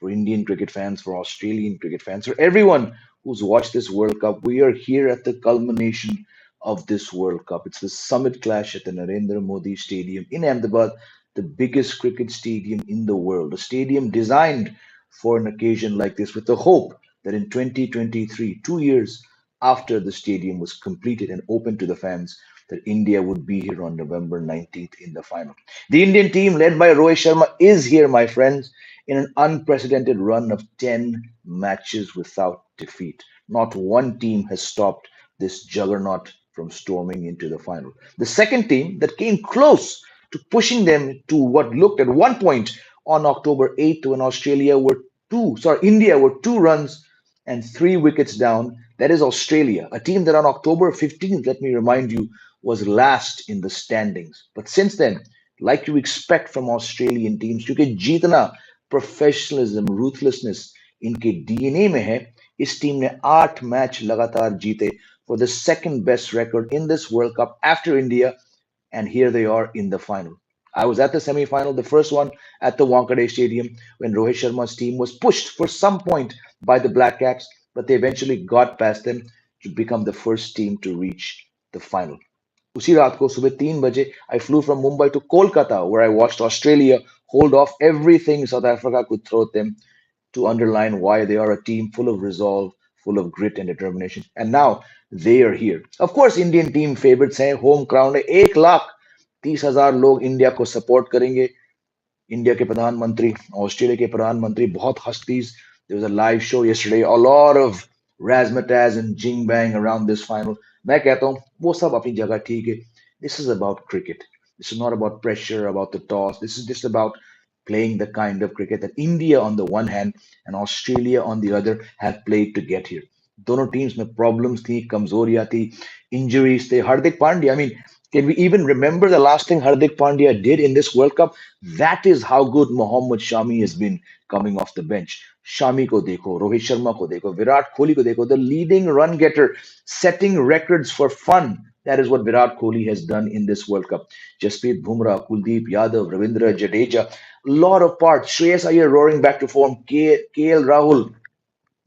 for Indian cricket fans, for Australian cricket fans, for everyone who's watched this World Cup. We are here at the culmination of this World Cup. It's the summit clash at the Narendra Modi Stadium in Ahmedabad, the biggest cricket stadium in the world, a stadium designed for an occasion like this with the hope that in 2023, 2 years after the stadium was completed and open to the fans, that India would be here on November 19th in the final. The Indian team, led by Rohit Sharma, is here, my friends, in an unprecedented run of 10 matches without defeat. Not one team has stopped this juggernaut from storming into the final. The second team that came close to pushing them to what looked at one point on October 8th when India were 2 runs and 3 wickets down. That is Australia, a team that on October 15th, let me remind you, was last in the standings. But since then, like you expect from Australian teams, क्योंकि जीतना professionalism ruthlessness इनके DNA में है, इस team ने 8 match लगातार जीते for the second best record in this World Cup after India, and here they are in the final. I was at the semi-final, the first one at the Wankhede Stadium, when Rohit Sharma's team was pushed for some point by the Black Caps, but they eventually got past them to become the first team to reach the final. उसी रात को सुबह 3 बजे I flew from Mumbai to Kolkata, where I watched Australia hold off everything South Africa could throw at them, to underline why they are a team full of resolve, full of grit and determination. And now they are here. Of course, Indian team favorites हैं, home ground है, 1,30,000 लोग India को support करेंगे. India के प्रधानमंत्री, Australia के प्रधानमंत्री, बहुत हस्तीज. There was a live show yesterday, a lot of razzmatazz and jing bang around this final. मैं कहता हूँ वो सब अपनी जगह ठीक है. This is about cricket. This is not about pressure, about the toss. This is just about playing the kind of cricket that India on the one hand and Australia on the other have played to get here. दोनों teams में problems थी, कमजोरियां थी, injuries थे. Hardik Pandya, I mean, can we even remember the last thing Hardik Pandya did in this World Cup? That is how good Mohammad Shami has been coming off the bench. Shami ko dekho, Rohit Sharma ko dekho, Virat Kohli ko dekho, the leading run getter, setting records for fun. That is what Virat Kohli has done in this World Cup. Jasprit Bumrah, Kuldeep Yadav, Ravindra Jadeja, a lot of parts. Shreyas Iyer roaring back to form, KL Rahul,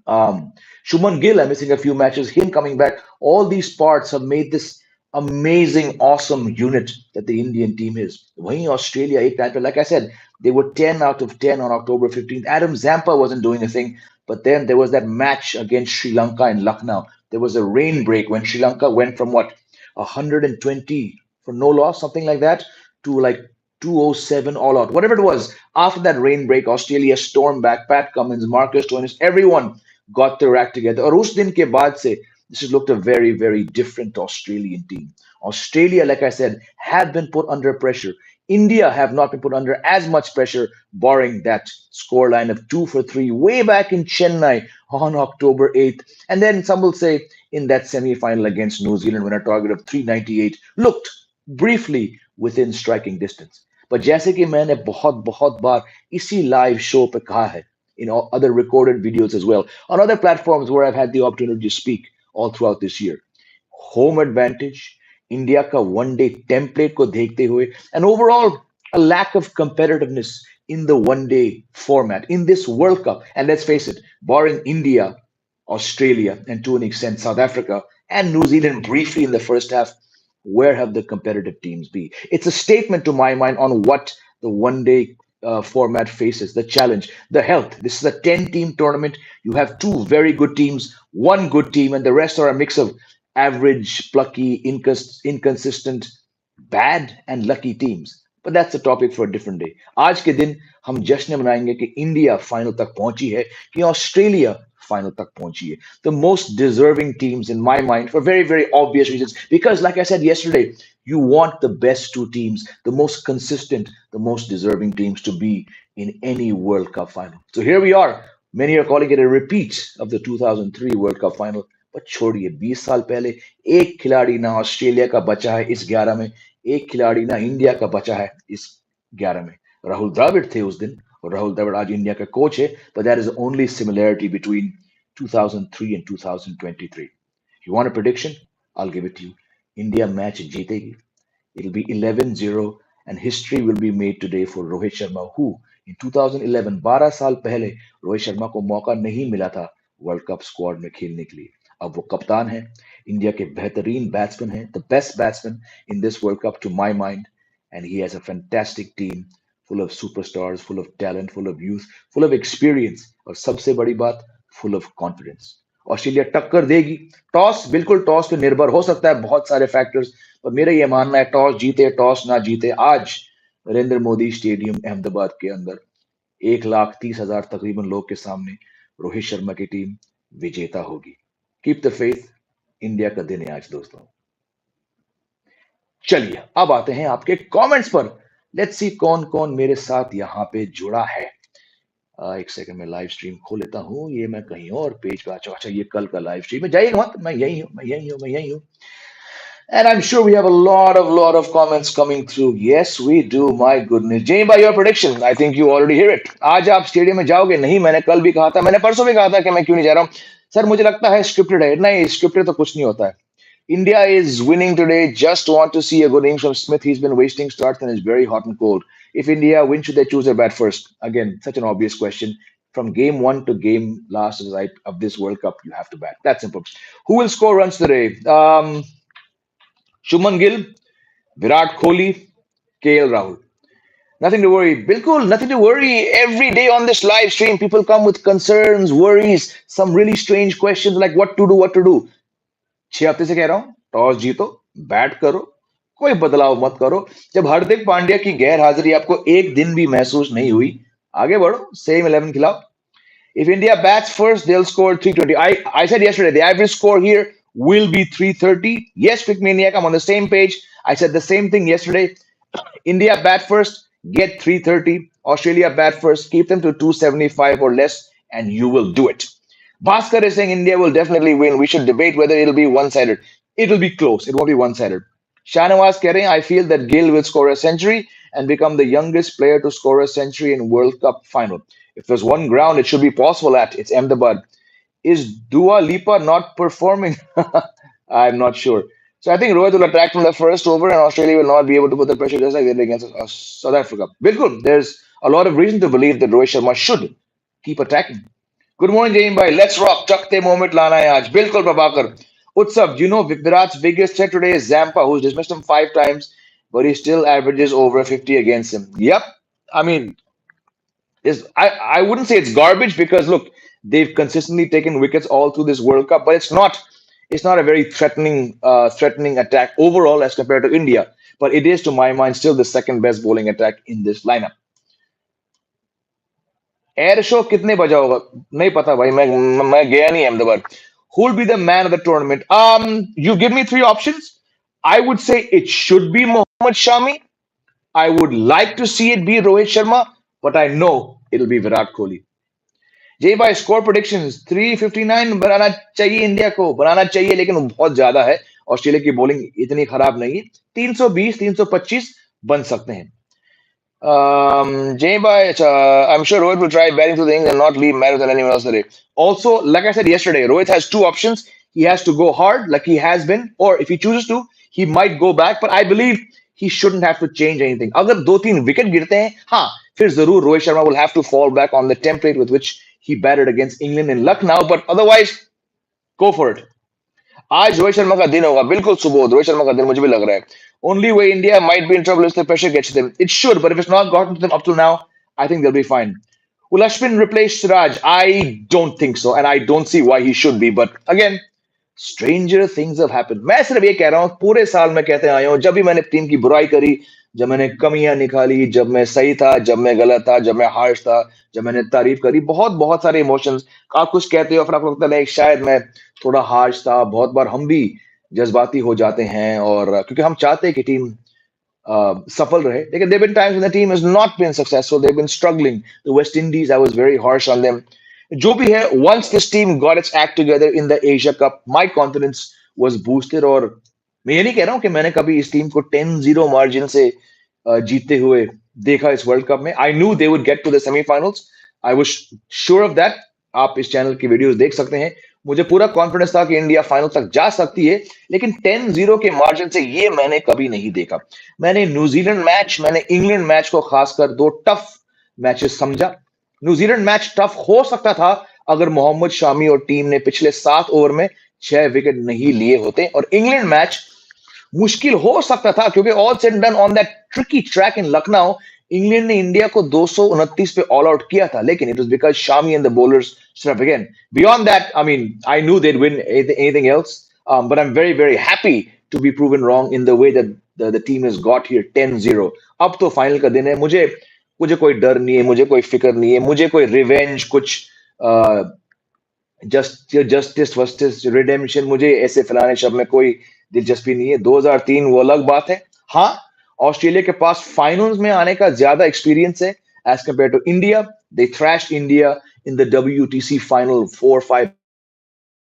um, Shuman Gill, I'm missing a few matches, him coming back. All these parts have made this amazing, awesome unit that the Indian team is. When Australia, 8 times, like I said, they were 10 out of 10 on October 15th. Adam Zampa wasn't doing a thing, but then there was that match against Sri Lanka in Lucknow. There was a rain break when Sri Lanka went from what, 120 for no loss, something like that, to like 207 all out, whatever it was. After that rain break, Australia stormed back. Pat Cummins, Marcus Stoinis, everyone got their act together. और उस दिन के बाद से this has looked a very, very different Australian team. Australia, like I said, have been put under pressure. India have not been put under as much pressure, barring that scoreline of 2 for 3 way back in Chennai on October 8th. And then some will say in that semi-final against New Zealand when a target of 398 looked briefly within striking distance. But जैसे कि मैंने बहुत बहुत बार इसी live show पे कहा है, in all other recorded videos as well, on other platforms where I've had the opportunity to speak all throughout this year. Home advantage, India का one-day template को देखते हुए, and overall a lack of competitiveness in the one-day format in this World Cup. And let's face it, barring India, Australia, and to an extent South Africa and New Zealand briefly in the first half, where have the competitive teams been? It's a statement to my mind on what the one-day format faces, the challenge, the health. This is a 10-team tournament. You have two very good teams, one good team, and the rest are a mix of average, plucky, inconsistent, bad, and lucky teams. But that's a topic for a different day. आज के दिन हम जश्न मनाएंगे कि India final तक पहुंची है, कि ऑस्ट्रेलिया फाइनल तक पहुंची है. The most deserving teams in my mind for very, very obvious reasons. Because like I said yesterday, you want the best two teams, the most consistent, the most deserving teams to be in any World Cup final. So here we are. Many are calling it a repeat of the 2003 World Cup final. But छोड़िए 20 साल पहले एक खिलाड़ी ना Australia का बचा है इस 11 में, एक खिलाड़ी ना इंडिया का बचा है इस 11 में. राहुल द्रविड़ थे उस दिन और राहुल द्रविड़ आज इंडिया का कोच है, but that is the only similarity between 2003 and 2023. You want a prediction? I'll give it to you. India match जीतेगी. It'll be 11-0 and history will be made today for Rohit Sharma, who इन 2011 12 साल पहले रोहित शर्मा को मौका नहीं मिला था world cup squad में खेलने के लिए। अब वो कप्तान है, इंडिया के बेहतरीन बैट्समैन है, the best batsman in this world cup to my mind, and he has a fantastic team full of superstars, full of talent, full of youth, full of experience, और सबसे बड़ी बात, full of confidence। ऑस्ट्रेलिया टक्कर देगी। Toss, बिल्कुल toss पे निर्भर हो सकता है बहुत सारे फैक्टर्स, पर मेरा ये मानना है टॉस जीते टॉस ना जीते, आज नरेंद्र मोदी स्टेडियम अहमदाबाद के अंदर 1,30,000 तकरीबन लोग के सामने रोहित शर्मा की टीम विजेता होगी। कीप द फेथ, इंडिया का दिन है आज दोस्तों। चलिए अब आते हैं आपके कमेंट्स पर। लेट्स सी कौन कौन मेरे साथ यहाँ पे जुड़ा है। एक सेकंड में लाइव स्ट्रीम खोल लेता हूँ। ये मैं कहीं और पेज पे अच्छा, ये कल का लाइव स्ट्रीम है। जाइएगा मत, मैं यही हूँ, मैं यही हूँ, मैं यही हूँ। And I'm sure we have a lot of comments coming through. Yes, we do. My goodness. Jay, by your prediction, I think you already hear it. आज आप स्टेडियम में जाओगे? नहीं, मैंने कल भी कहा था, मैंने परसों भी कहा था कि मैं क्यों नहीं जा रहा हूँ। सर मुझे लगता है स्क्रिप्टेड है। नहीं, स्क्रिप्टेड तो कुछ नहीं होता है। India is winning today. Just want to see a good innings from Smith. He's been wasting starts and is very hot and cold. If India wins, should they choose their bat first? Again, such an obvious question. From game one to game last of this World Cup, you have to bat. That's simple. Who will score runs today? Shuman Gill, Virat Kohli, KL Rahul. Nothing to worry. Bilkul, nothing to worry. Every day on this live stream, people come with concerns, worries, some really strange questions like what to do, what to do. 6 हफ्ते से कह रहा हूं, toss जीतो, bat करो, कोई बदलाव मत करो। जब हार्दिक पांड्या की गैर हाजिरी आपको एक दिन भी महसूस नहीं हुई, आगे बढ़ो, सेम 11 खिलाओ। If India bats first, they'll score 320. I said yesterday the average score here will be 330. Yes, Quick Maniac, I'm on the same page. I said the same thing yesterday. India bat first, get 330. Australia bat first, keep them to 275 or less, and you will do it. Bhaskar is saying India will definitely win. We should debate whether it'll be one-sided. It will be close. It won't be one-sided. Shanawaz Kering, I feel that Gill will score a century and become the youngest player to score a century in World Cup final. If there's one ground it should be possible at, it's Ahmedabad. Is Dua Lipa not performing? I'm not sure. So I think Rohit will attack from the first over and Australia will not be able to put the pressure just like they did against South Africa. Bilkul, there's a lot of reason to believe that Rohit Sharma should keep attacking. Good morning, Jain bhai. Let's rock. Chakte moment lana hai aaj. Bilkul, Prabhakar. Utsav, you know Virat's biggest threat today is Zampa, who's dismissed him 5 times, but he still averages over 50 against him. Yep. I mean, I wouldn't say it's garbage because look, they've consistently taken wickets all through this World Cup, but it's not a very threatening attack overall as compared to India. But it is, to my mind, still the second best bowling attack in this lineup. Air show कितने बजा होगा? नहीं पता भाई, मैं गया नहीं Ahmedabad. Who will be the man of the tournament? You give me 3 options. I would say it should be Mohammad Shami. I would like to see it be Rohit Sharma, but I know it'll be Virat Kohli. जय भाई, score predictions 359 बनाना चाहिए, India को बनाना चाहिए, लेकिन बहुत ज्यादा है। Australia की बॉलिंग इतनी खराब नहीं है। 320 325 बन सकते हैं। Jay Bhai, I'm sure Rohit will try batting to the innings and not leave Maru than anyone else today. Also, like I said yesterday, Rohit has 2 options. He has to go hard, like he has been, or if he chooses to, he might go back. But I believe he shouldn't have to change anything. अगर 2-3 wicket गिरते हैं, हाँ, फिर जरूर Rohit Sharma will have to fall back on the template with which he batted against England in Lucknow. But otherwise, go for it. आज रोहित शर्मा का दिन होगा, बिल्कुल सुबोध, रोहित शर्मा का दिन मुझे भी लग रहा है। Only way India might be in trouble is the pressure gets them. It should, but if it's not gotten to them up till now, I think they'll be fine. Will Ashwin replace Siraj? I don't think so, and I don't see why he should be. But again, stranger things have happened. मैं सिर्फ ये कह रहा हूँ, पूरे साल में कहते आया हूँ, जब भी मैंने टीम की बुराई करी, जब मैंने कमियां निकाली, जब मैं सही था, जब मैं गलत था, जब मैं हार्श था, जब मैंने तारीफ करी, बहुत बहुत सारे इमोशंस। आप कुछ कहते हो, फिर आपको लगता है शायद मैं थोड़ा हार्श था। बहुत बार हम भी जज्बाती हो जाते हैं, और क्योंकि हम चाहते हैं कि टीम सफल रहे, लेकिन there been times when the team has not been successful, they have been struggling. The West Indies, I was very harsh on them. जो भी है, once this team got its act together in the Asia Cup, my confidence was boosted। और मैं ये नहीं कह रहा हूँ कि मैंने कभी इस टीम को 10-0 मार्जिन से जीते हुए देखा इस वर्ल्ड कप में। I knew they would get to the semifinals, I was sure of that. आप इस चैनल की वीडियोस देख सकते हैं, मुझे पूरा कॉन्फिडेंस था कि इंडिया फाइनल तक जा सकती है, लेकिन 10-0 के मार्जिन से ये मैंने कभी नहीं देखा। मैंने न्यूजीलैंड मैच, मैंने इंग्लैंड मैच को खासकर 2 टफ मैचेस समझा। न्यूजीलैंड मैच टफ हो सकता था अगर मोहम्मद शामी और टीम ने पिछले 7 ओवर में 6 विकेट नहीं लिए होते, और इंग्लैंड मैच मुश्किल हो सकता था क्योंकि all said done on that tricky track in Lucknow England ने इंडिया को 229 पे ऑल आउट किया था, लेकिन it was because Shami and the bowlers step again beyond that. I mean I knew they'd win anything else, but I'm very very happy to be proven wrong in the way that the team has got here 10-0। अब तो final का दिन है, मुझे मुझे कोई डर नहीं है, मुझे कोई फिक्र नहीं है, मुझे कोई रिवेंज कुछ जस्टिस वस्टिस रिडेम्पशन मुझे ऐसे फलाने शब्द में कोई दिलचस्पी नहीं है। 2003 वो अलग बात है। हाँ, ऑस्ट्रेलिया के पास फाइनल्स में आने का ज्यादा एक्सपीरियंस है as compared to India. They thrashed India in the WTC final 4 or 5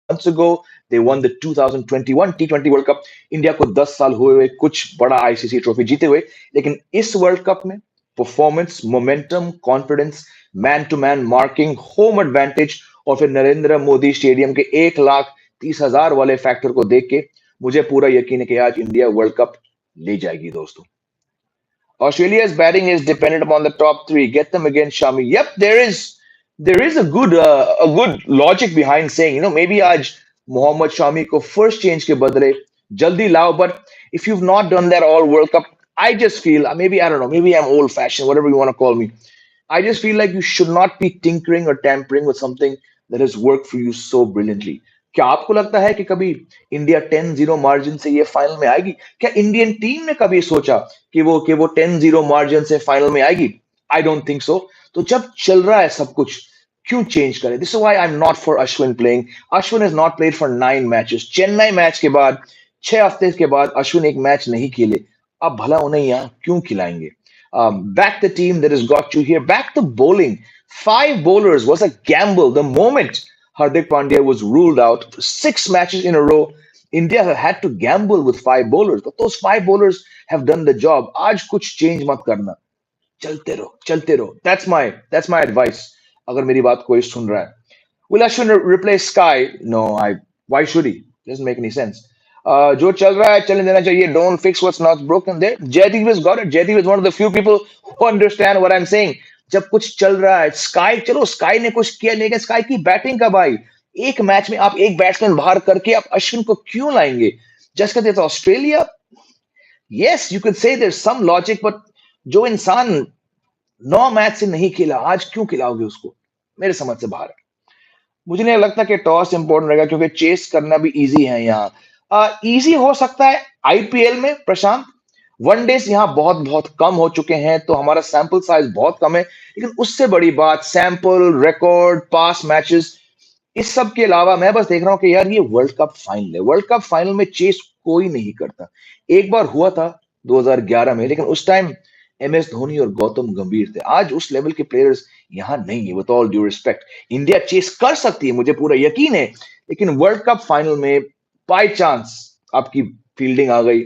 months ago। They won the 2021 T20 world cup. India को 10 साल हुए हुए कुछ बड़ा आईसीसी ट्रॉफी जीते हुए, लेकिन इस वर्ल्ड कप में performance, momentum, confidence, man to man marking, home advantage और फिर नरेंद्र मोदी स्टेडियम के 1,30,000 वाले फैक्टर को देख के मुझे पूरा यकीन है कि आज इंडिया वर्ल्ड कप ले जाएगी दोस्तों। Australia's batting is dependent upon the top three. Get them again, Shami. Yep, there is a good logic behind saying, maybe आज मोहम्मद शामी को first change के बदले जल्दी लाओ, but if you've not done that all World Cup, I just feel, maybe I don't know, maybe I'm old fashioned, whatever you want to call me. I just feel like you should not be tinkering or tampering with something that has worked for you so brilliantly. क्या आपको लगता है कि कभी India 10-0 margin से ये final में आएगी? क्या इंडियन टीम ने कभी सोचा कि वो 10-0 मार्जिन से फाइनल में आएगी? I don't think so. तो जब चल रहा है सब कुछ, क्यों चेंज करें? This is why I am not for Ashwin playing. Ashwin has not played for 9 matches. Chennai match के बाद 6 हफ्ते के बाद अश्विन एक मैच नहीं खेले। अब भला उन्हें यहाँ क्यों खिलाएंगे? Back the team that has got you here. Back the bowling. 5 bowlers was a gamble. The moment Hardik Pandya was ruled out for 6 matches in a row, India have had to gamble with 5 bowlers. But those 5 bowlers have done the job. आज कुछ change मत करना. चलते रहो, चलते रहो. That's my advice. अगर मेरी बात कोई सुन रहा है. Will Ashwin replace Sky? No, why should he? Doesn't make any sense. जो चल रहा है चलने देना चाहिए. Don't fix what's not broken there. Jaydeep has got it. Jaydeep is one of the few people who understand what I'm saying. जब कुछ चल रहा है, स्काई चलो, स्काई ने कुछ किया नहीं, स्काई की बैटिंग का भाई एक मैच में आप एक बैट्समैन बाहर करके आप अश्विन को क्यों लाएंगे? जस्ट कहते तो Australia, yes you can say there some logic, but जो इंसान 9 मैच से नहीं खेला आज क्यों खिलाओगे उसको? मेरे समझ से बाहर है। मुझे नहीं लगता कि टॉस इंपॉर्टेंट रहेगा क्योंकि चेस करना भी इजी है यहाँ। इजी हो सकता है आईपीएल में प्रशांत। वनडेज यहाँ बहुत बहुत कम हो चुके हैं तो हमारा सैंपल साइज बहुत कम है, लेकिन उससे बड़ी बात सैंपल, रिकॉर्ड, पास मैचेस, इस सब के अलावा मैं बस देख रहा हूँ कि यार ये वर्ल्ड कप फाइनल है। वर्ल्ड कप फाइनल में चेस कोई नहीं करता। एक बार हुआ था 2011 में, लेकिन उस टाइम MS धोनी और गौतम गंभीर थे। आज उस लेवल के प्लेयर्स यहाँ नहीं है। With all due respect, India chase कर सकती है, मुझे पूरा यकीन है, लेकिन वर्ल्ड कप फाइनल में बाय चांस आपकी फील्डिंग आ गई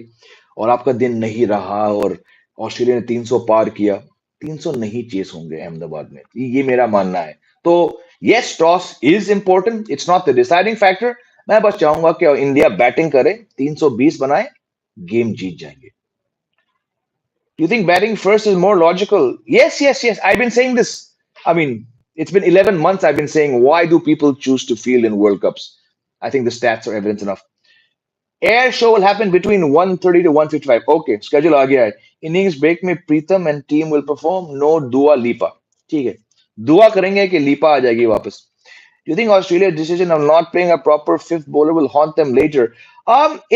और आपका दिन नहीं रहा और ऑस्ट्रेलिया ने 300 पार किया, 300 नहीं चेस होंगे अहमदाबाद में, ये मेरा मानना है। तो yes, toss is important, it's not the deciding factor. मैं बस चाहूंगा कि इंडिया बैटिंग करे, 320 बनाए, गेम जीत जाएंगे। You think batting first is more logical? Yes, yes, yes. I've been saying this. I mean, it's been 11 months I've been saying, why do people choose to field in World Cups? I think the stats are evidence enough. Air show will happen between 1:30 to 1:55. Okay, schedule आ गया है. Innings break में Pritham and team will perform. No Dua Lipa. ठीक है. दुआ करेंगे कि लीपा आ जाएगी वापस. Do you think Australia's decision of not playing a proper fifth bowler will haunt them later?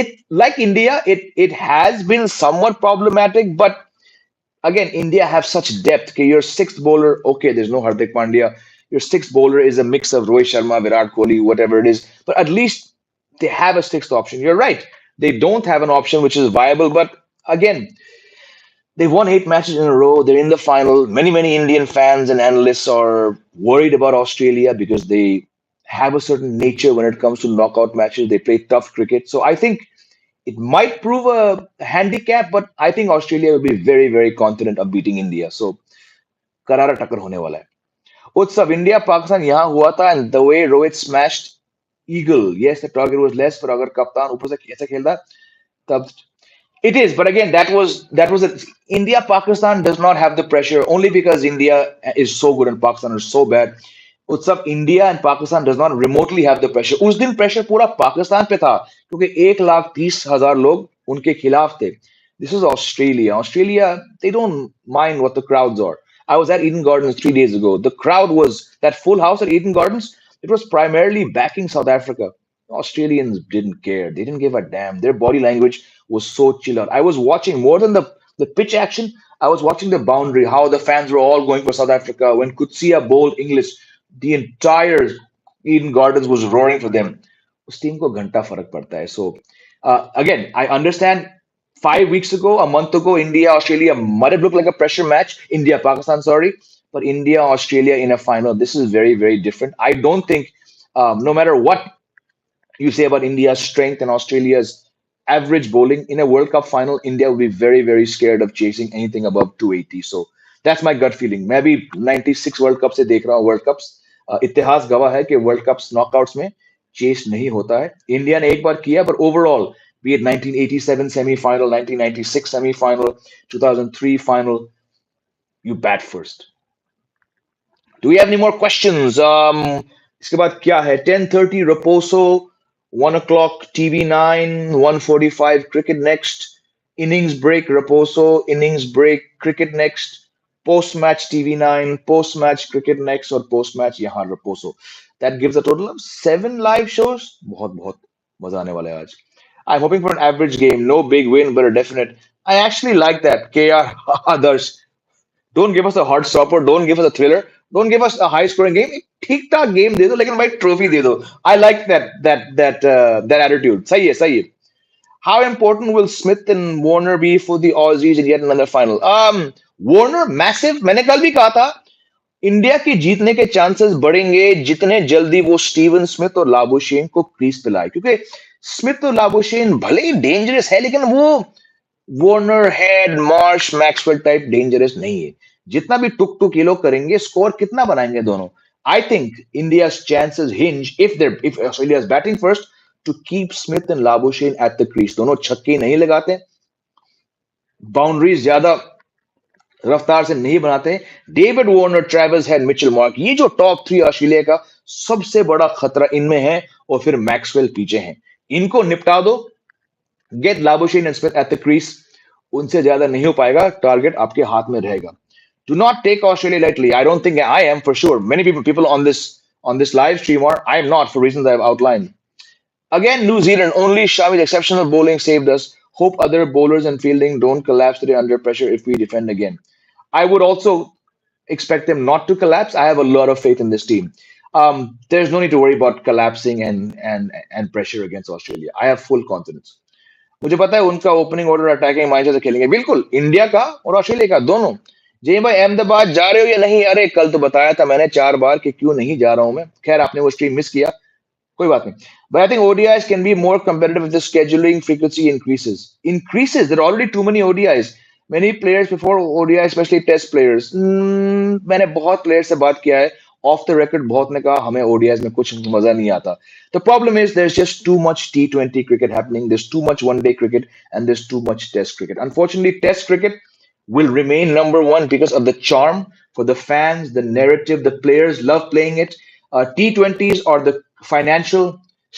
It like India, it has been somewhat problematic, but again, India have such depth. Okay, your sixth bowler, okay, there's no Hardik Pandya. Your sixth bowler is a mix of Rohit Sharma, Virat Kohli, whatever it is. But at least they have a sixth option. You're right. They don't have an option which is viable. But again, they've won 8 matches in a row. They're in the final. Many Indian fans and analysts are worried about Australia because they have a certain nature when it comes to knockout matches. They play tough cricket. So I think it might prove a handicap, but I think Australia will be very, very confident of beating India. So करारा टक्कर होने वाला है। उत्सव India Pakistan यहाँ हुआ था and the way Rohit smashed Eagle. Yes, the target was less, पर अगर कप्तान ऊपर से ऐसा खेलता तब It is, but again, that was India. Pakistan does not have the pressure only because India is so good and Pakistan is so bad. उत्सव India and Pakistan does not remotely have the pressure उस दिन pressure पूरा पाकिस्तान पे था क्योंकि 1,30,000 लोग उनके खिलाफ थे this is Australia Australia they don't mind what the crowds are I was at Eden Gardens 3 days ago. The crowd was that full house at Eden Gardens. It was primarily backing South Africa. Australians didn't care. They didn't give a damn. Their body language was so chill out. I was watching more than the pitch action. I was watching the boundary, how the fans were all going for South Africa. When Kutsia bowled English, the entire Eden Gardens was roaring for them. उस team को घंटा फर्क पड़ता है. So again, I understand 5 weeks ago, a month ago, India Australia might have looked like a pressure match. India Pakistan, sorry, but India Australia in a final. This is very very different. I don't think, no matter what you say about India's strength and Australia's average bowling in a World Cup final, India will be very, very scared of chasing anything above 280. So that's my gut feeling. Maybe 96 World Cup से देख रहा हूँ World Cups. इतिहास गवाह है कि World Cups knockouts में chase नहीं होता है. India ने एक बार किया, but overall, be it 1987 semi-final, 1996 semi-final, 2003 final, you bat first. Do we have any more questions? इसके बाद क्या है 10:30 Raposo, 1 o'clock TV9, 1:45 Cricket Next, innings break Raposo, innings break Cricket Next, post match TV9, post match Cricket Next और post match यहाँ Raposo. That gives a total of 7 live shows. बहुत बहुत मजा आने वाला है आज. I'm hoping for an average game, no big win, but a definite. I actually like that. KR others. Don't give us a hard stopper. Don't give us a thriller. Don't give us a high scoring game. एक ठीक ठाक game दे दो लेकिन भाई trophy दे दो. I like that attitude. सही है सही है. How important will Smith and Warner be for the Aussies in yet another final? Warner massive. मैंने कल भी कहा था इंडिया के जीतने के चांसेस बढ़ेंगे जितने जल्दी वो स्टीवन स्मिथ और लाबुशेन को क्रीज पे लाए क्योंकि स्मिथ और लाबुशेन भले ही डेंजरस है लेकिन वो Warner head Marsh Maxwell type dangerous नहीं है जितना भी टुक टुक ये लोग करेंगे स्कोर कितना बनाएंगे दोनों I think India chances hinge if Australia is batting first to keep Smith and Labuschagne at the crease दोनों छक्के नहीं लगाते बाउंड्रीज ज्यादा रफ्तार से नहीं बनाते David Warner Travis head Mitchell mark ये जो टॉप 3 ऑस्ट्रेलिया का सबसे बड़ा खतरा इनमें है और फिर मैक्सवेल पीछे हैं इनको निपटा दो get Labuschagne and Smith at the crease उनसे ज्यादा नहीं हो पाएगा टारगेट आपके हाथ में रहेगा do not take Australia lightly. I don't think I am for sure. Many people on this live stream are. I am not for reasons I've outlined. Again, New Zealand only Shami's exceptional bowling saved us. Hope other bowlers and fielding don't collapse today under pressure if we defend again. I would also expect them not to collapse. I have a lot of faith in this team. There's no need to worry about collapsing and pressure against Australia. I have full confidence. मुझे पता है उनका opening order attacking mind से खेलेंगे बिल्कुल India का और Australia का दोनों जय भाई अहमदाबाद जा रहे हो या नहीं अरे कल तो बताया था मैंने 4 बार कि क्यों नहीं जा रहा हूं मैं खैर आपने वो स्ट्रीम मिस किया कोई बात नहीं but I think ODIs can be more competitive if the scheduling frequency increases there are already too many ODIs many players before ODI especially test players मैंने बहुत प्लेयर्स से बात किया है ऑफ द record बहुत ने कहा हमें ODIs में कुछ मजा नहीं आता the problem is there's just too much T20 cricket happening there's too much one day cricket and there's too much test cricket unfortunately test cricket will remain number one because of the charm for the fans, the narrative, the players love playing it. T20s or the financial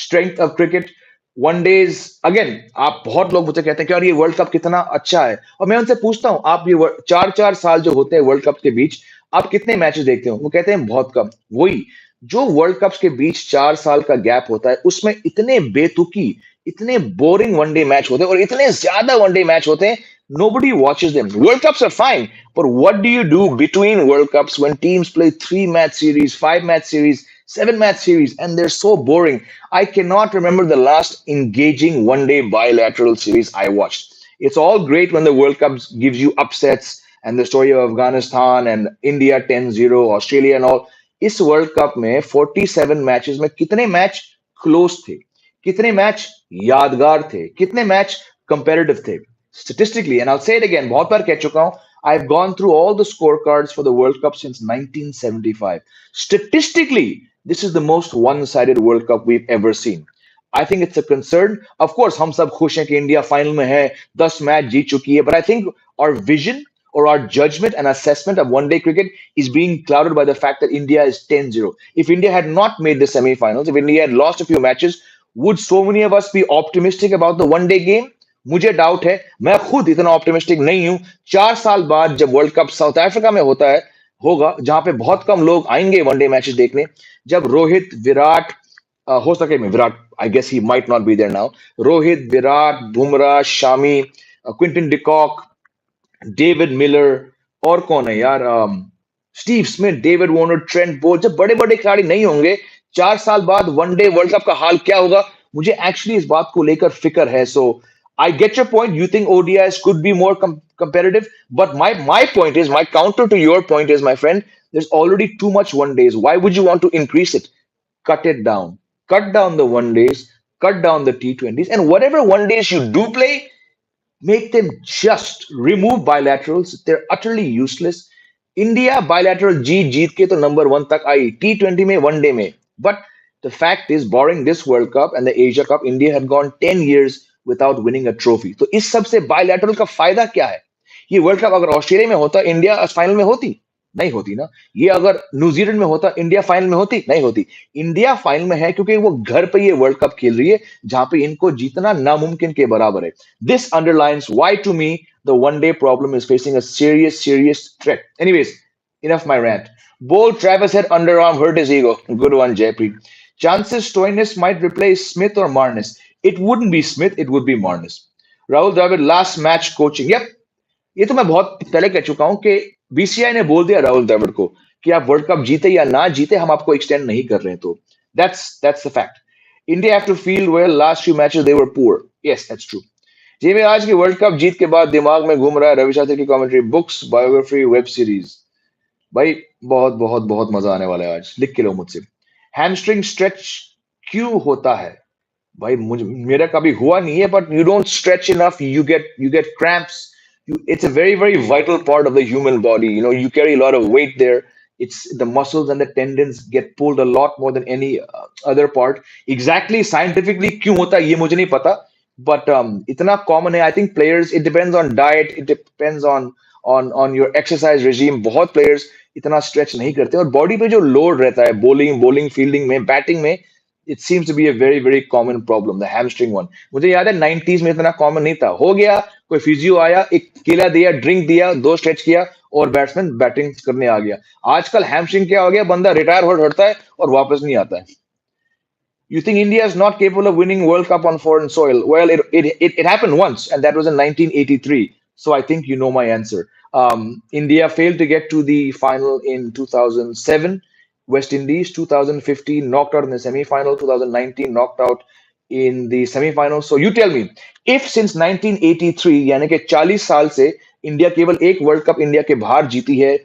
strength of cricket. One days again, आप बहुत लोग मुझे कहते हैं कि यार ये world cup कितना अच्छा है और मैं उनसे पूछता हूँ आप ये 4-4 साल जो होते हैं वर्ल्ड कप के बीच आप कितने मैचेस देखते हो वो कहते हैं बहुत कम वही जो वर्ल्ड कप्स के बीच 4 साल का गैप होता है उसमें इतने बेतुकी इतने बोरिंग वनडे मैच होते हैं और इतने ज्यादा वनडे मैच होते हैं nobody watches them. World Cups are fine, but what do you do between World Cups when teams play 3-match series, 5-match series, 7-match series, and they're so boring? I cannot remember the last engaging one-day bilateral series I watched. It's all great when the World Cup gives you upsets and the story of Afghanistan and India 10-0, Australia and all. इस world cup में 47 matches में कितने match close थे कितने match यादगार थे कितने match comparative थे statistically, and I'll say it again, बहुत बार कह चुका हूं, I've gone through all the scorecards for the World Cup since 1975. Statistically, this is the most one-sided World Cup we've ever seen. I think it's a concern. Of course, हम सब खुश हैं कि India final में है, 10 match जीत चुकी है, but I think our vision or our judgment and assessment of one day cricket is being clouded by the fact that India is 10-0. If India had not made the semi-finals, if India had lost a few matches, would so many of us be optimistic about the one day game? मुझे doubt है, मैं खुद इतना optimistic नहीं हूं। 4 साल बाद जब वर्ल्ड कप साउथ अफ्रीका में होता है, होगा, जहां पे बहुत कम लोग आएंगे वनडे मैचेस देखने, जब रोहित, विराट, हो सके में Virat, I guess he might not be there now, Rohit, Virat, Bumrah, Shami, Quinton de Kock, David Miller, और कौन है यार, Steve Smith, David Warner, Trent Boult, जब बड़े बड़े खिलाड़ी नहीं होंगे, 4 साल बाद वनडे वर्ल्ड कप का हाल क्या होगा, मुझे एक्चुअली इस बात को लेकर फिक्र है। सो I get your point. You think ODIs could be more competitive, but my point is, my counter to your point is, my friend, there's already too much one days. Why would you want to increase it? Cut it down. Cut down the one days. Cut down the T20s, and whatever one days you do play, make them just remove bilaterals. They're utterly useless. India bilateral जीत के तो number 1 तक आई, T20 में, one day में, but the fact is, barring this World Cup and the Asia Cup, India had gone 10 years without winning a trophy. तो इस सब से bilateral का फायदा क्या है? ये वर्ल्ड कप अगर ऑस्ट्रेलिया में होता, इंडिया फाइनल में होती? नहीं होती ना। ये अगर न्यूजीलैंड में होता, इंडिया फाइनल में होती? नहीं होती। इंडिया फाइनल में है क्योंकि वो घर पे ये वर्ल्ड कप खेल रही है, जहां पे इनको जीतना नामुमकिन के बराबर है। This underlines why to me the one day problem is facing a serious threat. Anyways, enough my rant. Bold Travis had underarm hurt his ego. Good one, Jaypreet. Chances Stoinis might replace Smith or Marnus. It wouldn't be Smith, it would be Marnus. Rahul Dravid last match coaching. Yep, ये तो मैं बहुत पहले कह चुका हूं कि BCI ने बोल दिया राहुल द्रविड़ को कि आप वर्ल्ड कप जीते या ना जीते, हम आपको एक्सटेंड नहीं कर रहे हैं। तो that's the fact. India have to feel well, last few matches they were poor, yes that's true. जी, मैं आज की वर्ल्ड कप जीत के बाद दिमाग में घूम रहा है रवि शास्त्री की commentary, books, biography, web series. भाई बहुत बहुत बहुत मजा आने वाला है, आज लिख के लो मुझसे। हैमस्ट्रिंग स्ट्रेच क्यों होता है? भाई मुझे, मेरा कभी हुआ नहीं है, but you don't stretch enough, you get cramps. It's a very vital part of the human body. You carry a lot of weight there. It's the muscles and the tendons get pulled a lot more than any other part. Exactly scientifically क्यों होता है ये मुझे नहीं पता, but इतना common है। I think players, it depends on diet, it depends on your exercise regime. बहुत players इतना stretch नहीं करते, और बॉडी पे जो लोड रहता है, bowling फील्डिंग में, बैटिंग में, it seems to be a very common problem, the hamstring one. मुझे याद है 90s में इतना कॉमन नहीं था, हो गया, कोई फिजियो आया, एक केला दिया, ड्रिंक दिया, 2 स्ट्रेच किया, और बैट्समैन बैटिंग करने आ गया। आजकल हैमस्ट्रिंग क्या हो गया, बंदा रिटायर हो हटता है और वापस नहीं आता है। You think India is not capable of winning World Cup on foreign soil? Well, it happened once, and that was in 1983. So I think you know my answer. India failed to get to the final in 2007. West Indies 2015 knocked out in the semi-final. 2019 knocked out in the semi-final. So you tell me, if since 1983, यानी कि 40 साल से India केवल एक world cup India के बाहर जीती है,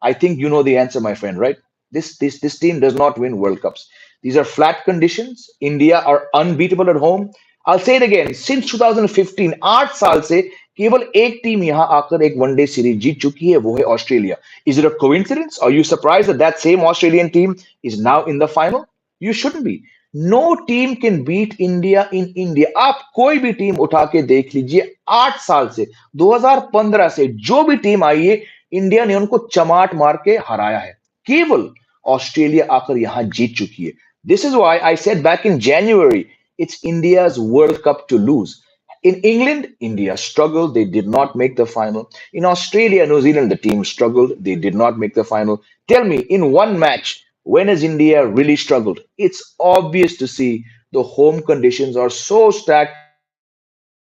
I think you know the answer, my friend, right? This team does not win World Cups. These are flat conditions. India are unbeatable at home. I'll say it again. Since 2015, 8 साल से केवल एक team यहां आकर एक one day series जीत चुकी है, वो है Australia. Is it a coincidence? Are you surprised that that same Australian team is now in the final? You shouldn't be. No team can beat India in India. आप कोई भी टीम उठा के देख लीजिए, 8 साल से, 2015 से जो भी टीम आई है, इंडिया ने उनको चमाट मार के हराया है। केवल ऑस्ट्रेलिया आकर यहां जीत चुकी है। This is why I said back in January, it's India's World Cup to lose. In England, India struggled. They did not make the final. In Australia, New Zealand, the team struggled. They did not make the final. Tell me, in one match, when has India really struggled? It's obvious to see the home conditions are so stacked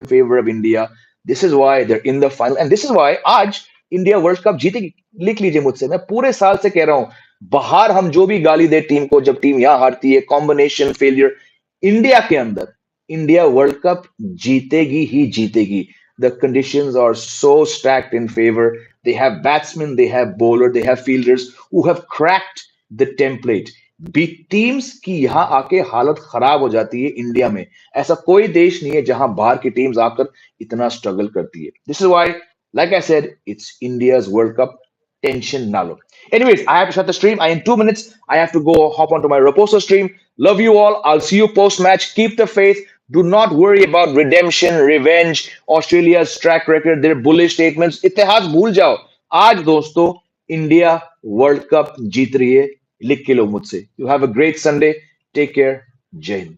in favor of India. This is why they're in the final. And this is why आज India world cup जीतेगी। लिख लीजिए मुझसे, मैं पूरे साल से कह रहा हूं, बाहर हम जो भी गाली दे टीम को, जब टीम यहां हारती है, कॉम्बिनेशन फेलियर, इंडिया के अंदर इंडिया वर्ल्ड कप जीतेगी ही जीतेगी। The conditions are so stacked in favor. They have batsmen, they have bowler, they have fielders who have cracked the template. B teams की यहां आके हालत खराब हो जाती है इंडिया में। ऐसा कोई देश नहीं है जहां बाहर की टीम्स आकर इतना स्ट्रगल करती है। This is why, like I said, it's India's World Cup. Tension ना लो. Anyways, I have to shut the stream. In 2 minutes, I have to go hop onto my Raposo stream. Love you all. I'll see you post match. Keep the faith. Do not worry about redemption, revenge, Australia's track record, their bullish statements. इतिहास भूल जाओ. आज दोस्तों India world cup जीत रही है. लिख के लो मुझसे. You have a great Sunday. Take care. जय हिंद.